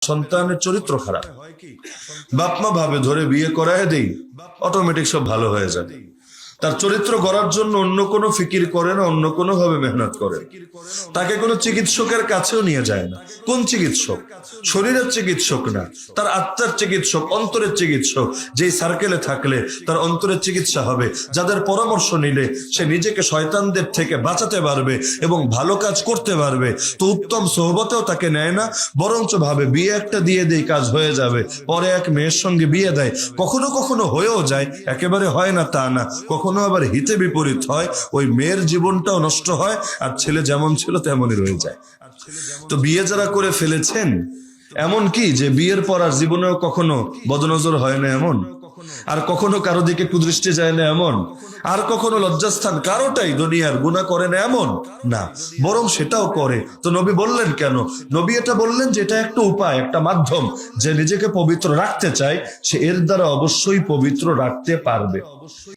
সন্তানের চরিত্র খারাপ, বাপ মা ভাবে ধরে বিয়ে করায় দেই, অটোমেটিক সব ভালো হয়ে যাবে। তার চরিত্র গড়ার জন্য অন্য কোনো ফিকির করে না, অন্য কোনো ভাবে মেহনত করে। তাকে কোনো চিকিৎসকের কাছেও নিয়ে যায় না। কোন চিকিৎসক? শরীরের চিকিৎসক না, তার আত্মার চিকিৎসক, অন্তরের চিকিৎসক। যেই সার্কেলে থাকলে তার অন্তরের চিকিৎসা হবে, যাদের পরামর্শ নিলে সে নিজেকে শয়তানদের থেকে বাঁচাতে পারবে এবং ভালো কাজ করতে পারবে। তো উত্তম সোহবতেও তাকে নেয় না, বরঞ্চ ভাবে বিয়ে একটা দিয়ে দেই, কাজ হয়ে যাবে। পরে এক মেয়ের সঙ্গে বিয়ে দেয়, কখনো কখনো হয়েও যায়, একেবারে হয় না তা না, কখনো আবার হিতে বিপরীত হয়, ওই মেয়ের জীবনটাও নষ্ট হয় আর ছেলে যেমন ছিল তেমনই রয়ে যায়। তো বিয়ে যারা করে ফেলেছেন, এমন কি যে বিয়ের পর আর জীবনেও কখনো বদনজর হয় না এমন, আর কখনো কারো দিকে কুদৃষ্টি যায় না এমন, আর কখনো লজ্জাস্থান কারোটাই দুনিয়ার গুনাহ করে না এমন না, বরং সেটাও করে। তো নবী বললেন কেন? নবী এটা বললেন যে এটা একটা উপায়, একটা মাধ্যম, যে নিজেকে পবিত্র রাখতে চায় সে এর দ্বারা অবশ্যই পবিত্র রাখতে পারবে।